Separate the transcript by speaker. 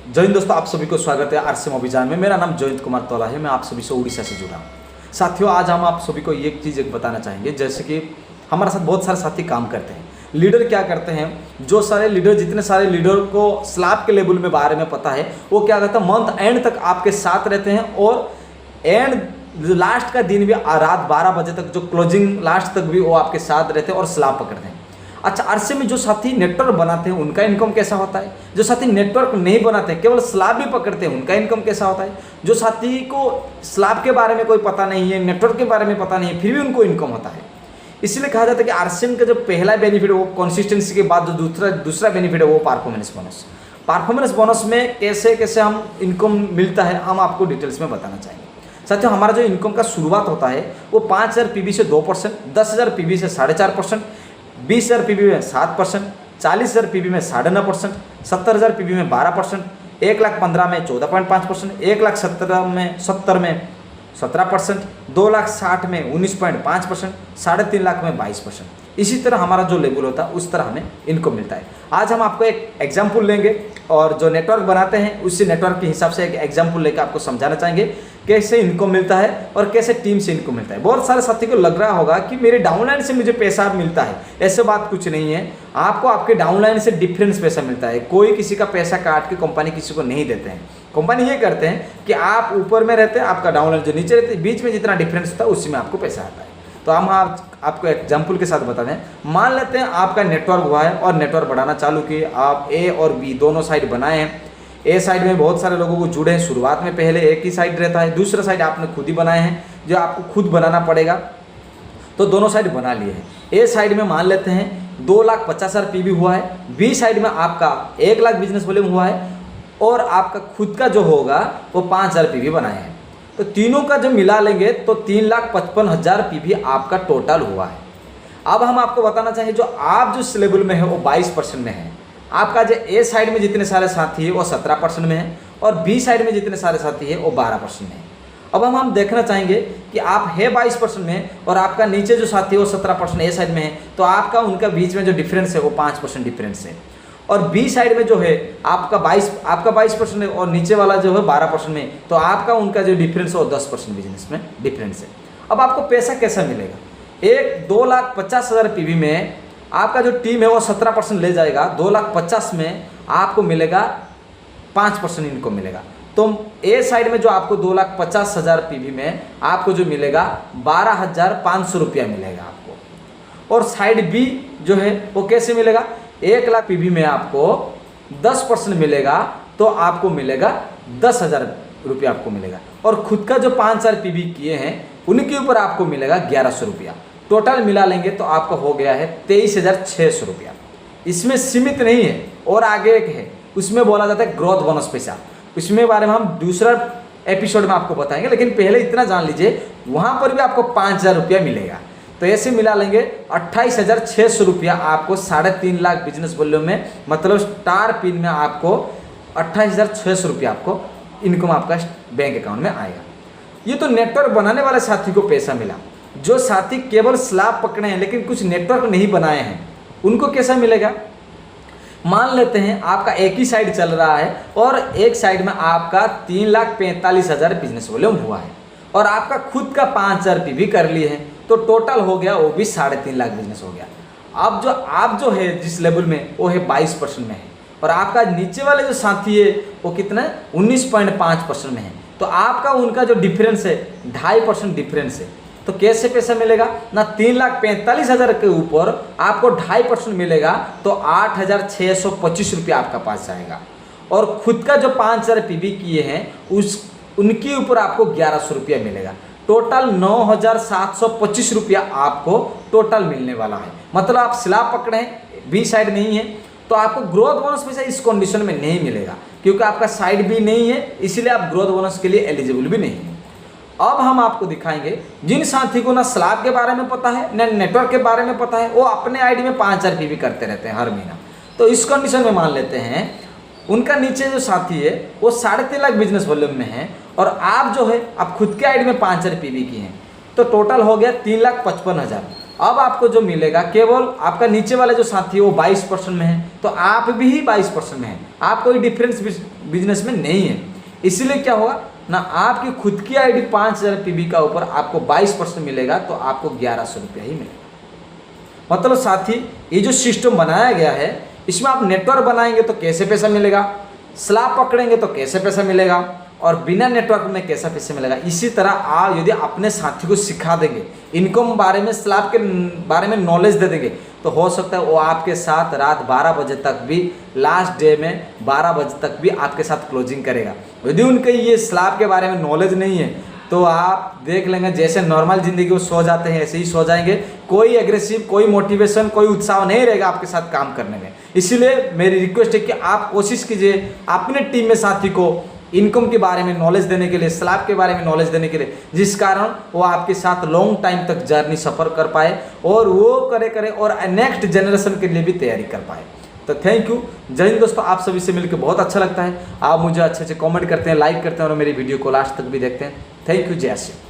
Speaker 1: जय हिंद दोस्तों, आप सभी को स्वागत है आरसीएम अभियान में। मेरा नाम जयंत कुमार तोला है। मैं आप सभी से उड़ीसा से जुड़ा हूँ। साथियों, आज हम आप सभी को एक चीज़ बताना चाहेंगे। जैसे कि हमारे साथ बहुत सारे साथी काम करते हैं। लीडर क्या करते हैं, जो सारे लीडर जितने सारे लीडर को स्लैब के लेवल में बारे में पता है, वो क्या करते हैं, मंथ एंड तक आपके साथ रहते हैं और एंड लास्ट का दिन भी रात 12 बजे तक, जो क्लोजिंग लास्ट तक भी वो आपके साथ रहते हैं और स्लैब पकड़ते हैं। अच्छा, आरसीएम में जो साथी नेटवर्क बनाते हैं उनका इनकम कैसा होता है, जो साथी नेटवर्क नहीं बनाते केवल स्लैब भी पकड़ते हैं उनका इनकम कैसा होता है, जो साथी को स्लैब के बारे में कोई पता नहीं है, नेटवर्क के बारे में पता नहीं है, फिर भी उनको इनकम होता है। इसलिए कहा जाता है कि आरसीएम का जो पहला बेनिफिट है वो कंसिस्टेंसी के बाद जो दूसरा बेनिफिट है वो परफॉर्मेंस बोनस। परफॉर्मेंस बोनस में कैसे कैसे हम इनकम मिलता है हम आपको डिटेल्स में बताना चाहेंगे। साथियों, हमारा जो इनकम का शुरुआत होता है वो 5000 पीवी से 2%, 10,000 पीवी से 4.5%, 20,000 पीवी में 7%, 40,000 पीवी में 9.5%, 70,000 पीवी में 12%, 1,15,000 में 14.5%, 1,70,000 में 17%, 2,60,000 में 19.5%, 3.5 लाख में 22%। इसी तरह हमारा जो लेवल होता है उस तरह हमें इनकम मिलता है। आज हम आपको एक एग्जाम्पल लेंगे और जो नेटवर्क बनाते हैं उसी नेटवर्क के हिसाब से एक एग्जाम्पल लेकर आपको समझाना चाहेंगे कैसे इनकम मिलता है और कैसे टीम से इनकम मिलता है। बहुत सारे साथी को लग रहा होगा कि मेरे डाउनलाइन से मुझे पैसा मिलता है। ऐसे बात कुछ नहीं है। आपको आपके डाउनलाइन से डिफरेंस पैसा मिलता है। कोई किसी का पैसा काट के कंपनी किसी को नहीं देते हैं। कंपनी ये करते हैं कि आप ऊपर में रहते हैं, आपका डाउनलाइन जो नीचे रहते हैं, बीच में जितना डिफरेंस होता है उसी में आपको पैसा आता है। तो हम आपको एग्जाम्पल के साथ बता दें। मान लेते हैं आपका नेटवर्क हुआ है और नेटवर्क बढ़ाना चालू किए। आप ए और बी दोनों साइड बनाए हैं। ए साइड में बहुत सारे लोगों को जुड़े हैं। शुरुआत में पहले एक ही साइड रहता है, दूसरा साइड आपने खुद ही बनाए हैं, जो आपको खुद बनाना पड़ेगा। तो दोनों साइड बना लिए हैं। ए साइड में मान लेते हैं 2,50,000 पीवी हुआ है, बी साइड में आपका 1 लाख बिजनेस वॉल्यूम हुआ है और आपका खुद का जो होगा वो 5,000 पीवी बनाए हैं। तो तीनों का जो मिला लेंगे तो 3,55,000 पीवी आपका टोटल हुआ है। अब हम आपको बताना चाहिए जो आप जिस लेवल में है वो 22% में है। आपका जो ए साइड में जितने सारे साथी है वो 17% में है और बी साइड में जितने सारे साथी है वो 12% में है। अब हम देखना चाहेंगे कि आप है 22% में और आपका नीचे जो साथी है वो 17% ए साइड में है, तो आपका उनका बीच में जो डिफरेंस है वो 5% डिफरेंस है। और बी साइड में जो है आपका 22% है और नीचे वाला जो है 12% में, तो आपका उनका जो डिफरेंस है वो 10% बिजनेस में डिफरेंस है। अब आपको पैसा कैसा मिलेगा, एक 2,50,000 पीवी में आपका जो टीम है वो 17% ले जाएगा। 2,50,000 में आपको मिलेगा 5% इनको मिलेगा। तो ए साइड में जो आपको 2,50,000 पीवी में आपको जो मिलेगा 12,500 रुपया मिलेगा आपको। और साइड बी जो है वो कैसे मिलेगा, 1 लाख पीवी में आपको 10% मिलेगा तो आपको मिलेगा 10,000 रुपया आपको मिलेगा। और खुद का जो 5,000 पीवी किए हैं उनके ऊपर आपको मिलेगा 1,100 रुपया। टोटल मिला लेंगे तो आपका हो गया है 23,600 रुपया। इसमें सीमित नहीं है और आगे एक है, उसमें बोला जाता है ग्रोथ बोनस पैसा। उसमें बारे में हम दूसरा एपिसोड में आपको बताएंगे, लेकिन पहले इतना जान लीजिए वहाँ पर भी आपको 5,000 रुपया मिलेगा। तो ऐसे मिला लेंगे 28,600 रुपया आपको 3.5 लाख बिजनेस वॉल्यूम में, मतलब स्टार पिन में आपको 28,600 रुपया आपको इनकम आपका बैंक अकाउंट में आएगा। ये तो नेटवर्क बनाने वाले साथी को पैसा मिला। जो साथी केवल स्लैब पकड़े हैं लेकिन कुछ नेटवर्क नहीं बनाए हैं उनको कैसा मिलेगा। मान लेते हैं आपका एक ही साइड चल रहा है और एक साइड में आपका 3,45,000 बिजनेस वॉल्यूम हुआ है और आपका खुद का 5,000 पीवी कर लिए हैं, तो टोटल हो गया वो भी 3.5 लाख बिजनेस हो गया। अब जो आप जो है जिस लेवल में वो है 22% में है और आपका नीचे वाले जो साथी है वो कितना 19.5% में है, तो आपका उनका जो डिफरेंस है 2.5% डिफरेंस है। तो कैसे पैसा मिलेगा ना, 3,45,000 के ऊपर आपको 2.5% मिलेगा तो 8,625 रुपया आपका पास जाएगा। और खुद का जो 5,000 पीवी किए हैं उनके ऊपर आपको 1,100 रुपया मिलेगा। टोटल 9,725 रुपया आपको टोटल मिलने वाला है। मतलब आप स्लैब पकड़े हैं, बी साइड नहीं है, तो आपको ग्रोथ बोनस पैसा इस कंडीशन में नहीं मिलेगा क्योंकि आपका साइड भी नहीं है, इसलिए आप ग्रोथ बोनस के लिए एलिजिबल भी नहीं है। अब हम आपको दिखाएंगे जिन साथी को ना स्लैब के बारे में पता है ना नेटवर्क के बारे में पता है, वो अपने आईडी में 5,000 पीवी करते रहते हैं हर महीना। तो इस कंडीशन में मान लेते हैं उनका नीचे जो साथी है वो 3.5 लाख बिजनेस वॉल्यूम में है और आप जो है आप खुद के आईडी में 5,000 पीवी की हैं, तो टोटल हो गया 3,55,000। अब आपको जो मिलेगा केवल आपका नीचे वाला जो साथी है वो 22% में है, तो आप भी 22% में है, आप कोई डिफरेंस बिजनेस में नहीं है। इसीलिए क्या होगा ना, आपकी खुद की आईडी 5000 PB का ऊपर आपको 22% मिलेगा, तो आपको 1100 रुपया ही मिलेगा। मतलब साथी ये जो सिस्टम बनाया गया है, इसमें आप नेटवर्क बनाएंगे तो कैसे पैसा मिलेगा, स्लैब पकड़ेंगे तो कैसे पैसा मिलेगा, और बिना नेटवर्क में कैसा पैसा मिलेगा। इसी तरह आप यदि अपने साथी को सिखा देंगे, इनकम बारे में, स्लैब के बारे में नॉलेज दे देंगे, तो हो सकता है वो आपके साथ रात 12 बजे तक भी, लास्ट डे में 12 बजे तक भी आपके साथ क्लोजिंग करेगा। यदि उनके ये स्लैब के बारे में नॉलेज नहीं है तो आप देख लेंगे जैसे नॉर्मल जिंदगी वो सो जाते हैं ऐसे ही सो जाएंगे, कोई एग्रेसिव, कोई मोटिवेशन, कोई उत्साह नहीं रहेगा आपके साथ काम करने में। इसीलिए मेरी रिक्वेस्ट है कि आप कोशिश कीजिए अपने टीम में साथी को इनकम के बारे में नॉलेज देने के लिए, स्लैब के बारे में नॉलेज देने के लिए, जिस कारण वो आपके साथ लॉन्ग टाइम तक जर्नी सफ़र कर पाए और वो करे और नेक्स्ट जनरेशन के लिए भी तैयारी कर पाए। तो थैंक यू, जय हिंद दोस्तों। आप सभी से मिलकर बहुत अच्छा लगता है, आप मुझे अच्छे कमेंट करते हैं, लाइक करते हैं और मेरी वीडियो को लास्ट तक भी देखते हैं। थैंक यू, जय श्री।